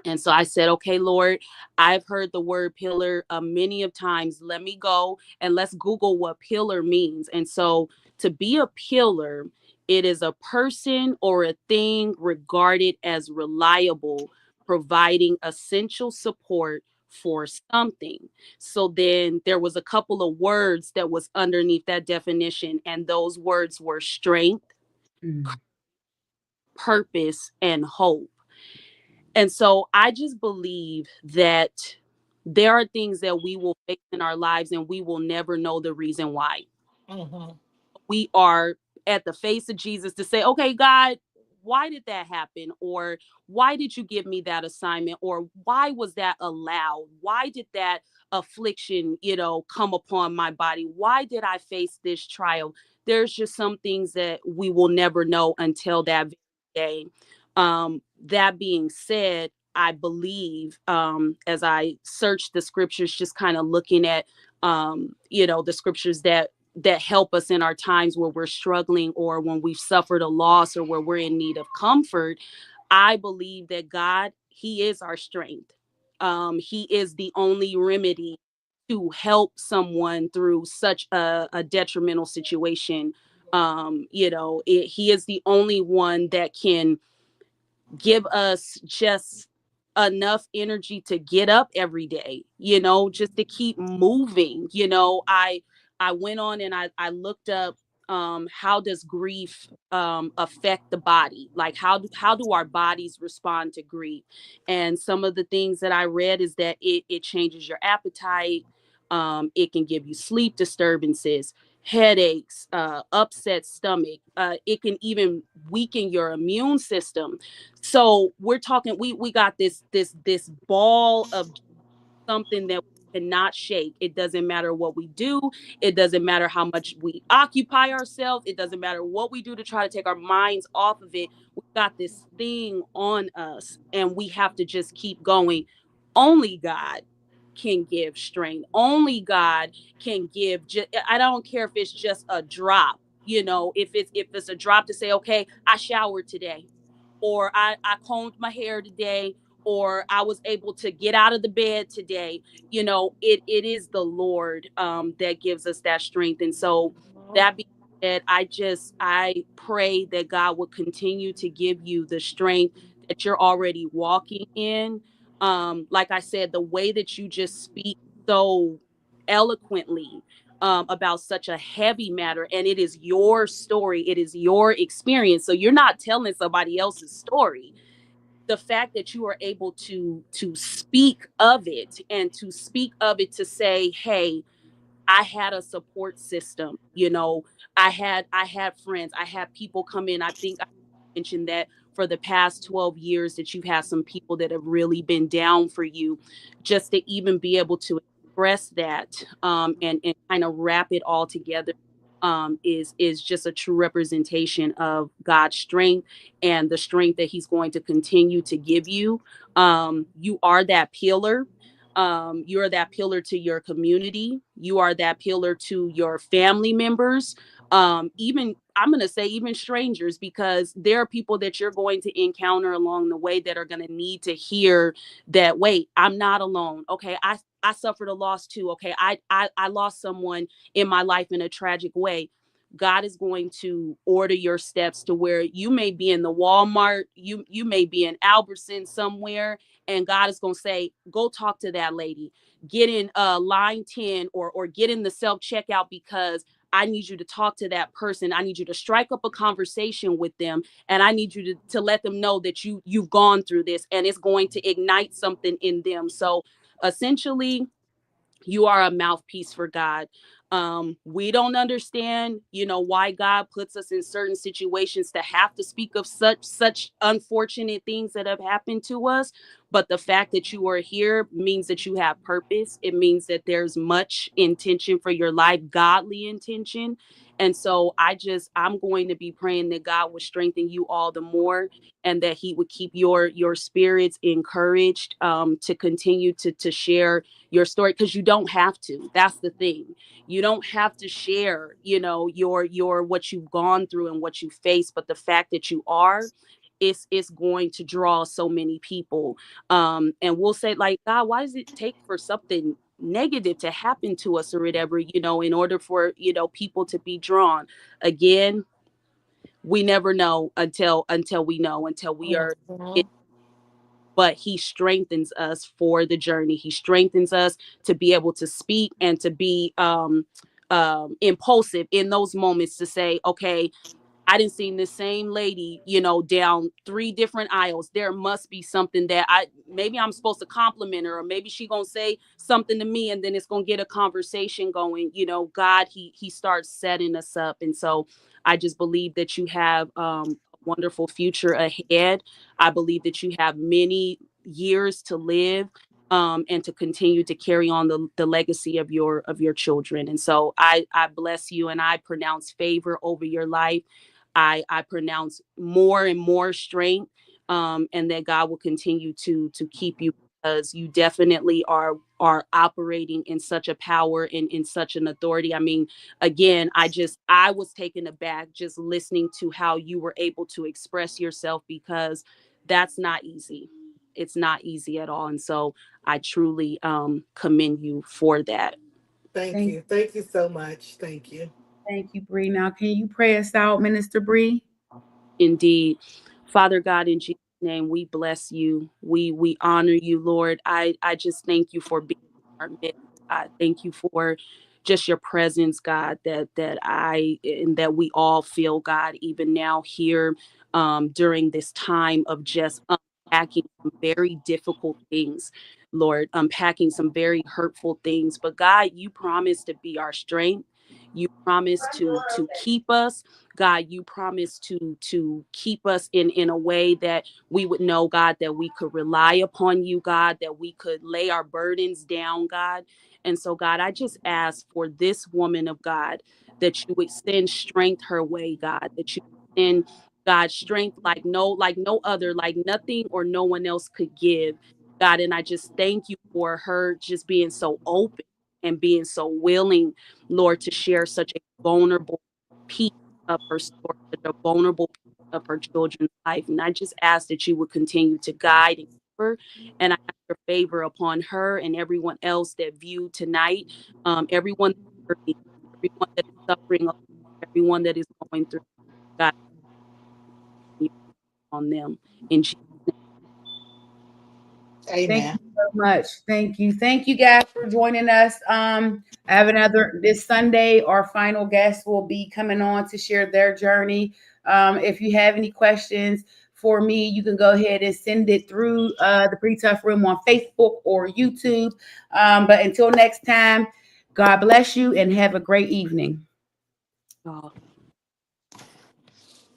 And so I said, okay, Lord, I've heard the word pillar many of times. Let me go and let's Google what pillar means. And so to be a pillar, it is a person or a thing regarded as reliable, providing essential support for something. So then there was a couple of words that was underneath that definition, and those words were strength, Mm. purpose, and hope. And so I just believe that there are things that we will face in our lives and we will never know the reason why. Hmm. We are at the face of Jesus to say, okay, God, why did that happen? Or why did you give me that assignment? Or why was that allowed? Why did that affliction, come upon my body? Why did I face this trial? There's just some things that we will never know until that very day. That being said, I believe, as I search the scriptures, just kind of looking at, the scriptures that help us in our times where we're struggling, or when we've suffered a loss, or where we're in need of comfort. I believe that God, He is our strength. He is the only remedy to help someone through such a detrimental situation. He is the only one that can give us just enough energy to get up every day, just to keep moving. I went on and I looked up, how does grief affect the body? Like, how do our bodies respond to grief? And some of the things that I read is that it changes your appetite. It can give you sleep disturbances, headaches, upset stomach. It can even weaken your immune system. So we're talking, we got this ball of something that we cannot shake. It doesn't matter what we do. It doesn't matter how much we occupy ourselves. It doesn't matter what we do to try to take our minds off of it. We got this thing on us, and we have to just keep going. Only God can give strength. Only God can give. I don't care if it's just a drop. If it's a drop to say, okay, I showered today, or I combed my hair today, or I was able to get out of the bed today. It is the Lord, that gives us that strength. And so, that being said, I pray that God will continue to give you the strength that you're already walking in. Like I said, the way that you just speak so eloquently, about such a heavy matter, and it is your story, it is your experience, so you're not telling somebody else's story. The fact that you are able to speak of it, and to speak of it to say, hey, I had a support system. I had friends, I had people come in. I think I mentioned that for the past 12 years that you've had some people that have really been down for you. Just to even be able to express that, and kind of wrap it all together, is just a true representation of God's strength, and the strength that He's going to continue to give you. You are that pillar. You're that pillar to your community. You are that pillar to your family members. Even, I'm going to say, even strangers, because there are people that you're going to encounter along the way that are going to need to hear that, wait, I'm not alone. Okay, I suffered a loss too. Okay, I lost someone in my life in a tragic way. God is going to order your steps to where you may be in the Walmart, you may be in Albertson somewhere, and God is going to say, go talk to that lady. Get in line 10, or get in the self checkout, because I need you to talk to that person. I need you to strike up a conversation with them, and I need you to let them know that you've gone through this, and it's going to ignite something in them. So essentially, you are a mouthpiece for God. We don't understand, why God puts us in certain situations to have to speak of such unfortunate things that have happened to us. But the fact that you are here means that you have purpose. It means that there's much intention for your life, godly intention. And so I'm going to be praying that God would strengthen you all the more, and that He would keep your spirits encouraged, to continue to share your story, because you don't have to. That's the thing. You don't have to share, your what you've gone through and what you face, but the fact that you are, is going to draw so many people. And we'll say, like, God, why does it take for something negative to happen to us, or whatever, in order for, people to be drawn? Again, we never know until we know, until we are in. Mhm. But He strengthens us for the journey. He strengthens us to be able to speak, and to be impulsive in those moments, to say, okay, I didn't see this same lady, down three different aisles. There must be something that maybe I'm supposed to compliment her, or maybe she gonna say something to me, and then it's gonna get a conversation going. God, He starts setting us up. And so I just believe that you have, a wonderful future ahead. I believe that you have many years to live, and to continue to carry on the legacy of your children. And so I bless you, and I pronounce favor over your life. I pronounce more and more strength, and that God will continue to keep you, because you definitely are operating in such a power and in such an authority. I mean, again, I was taken aback just listening to how you were able to express yourself, because that's not easy. It's not easy at all. And so I truly commend you for that. Thank Thank, you. Thank you so much. Thank you. thank you, Bree. Now, can you pray us out, Minister Bree? Indeed. Father God, in Jesus' name, we bless you. We honor you, Lord. I just thank you for being in our midst. I thank you for just your presence, God, that I and that we all feel, God, even now here, during this time of just unpacking some very difficult things, Lord, unpacking some very hurtful things. But God, you promised to be our strength. You promised to keep us. God, you promised to keep us in a way that we would know, God, that we could rely upon you, God, that we could lay our burdens down, God. And so, God, I just ask for this woman of God, that you would send strength her way, God, that you would send, God, strength like no other, like nothing or no one else could give, God. And I just thank you for her just being so open and being so willing, Lord, to share such a vulnerable piece of her story, such a vulnerable piece of her children's life. And I just ask that you would continue to guide and keep her. And I ask your favor upon her and everyone else that viewed tonight, everyone that's hurting, everyone that is suffering, everyone that is going through, God, you on them. In Jesus' Thank Amen. you so much. Thank you. Thank you guys for joining us. I have another this Sunday. Our final guest will be coming on to share their journey. If you have any questions for me, you can go ahead and send it through the Pretty Tough Room on Facebook or YouTube. But until next time, God bless you and have a great evening. name.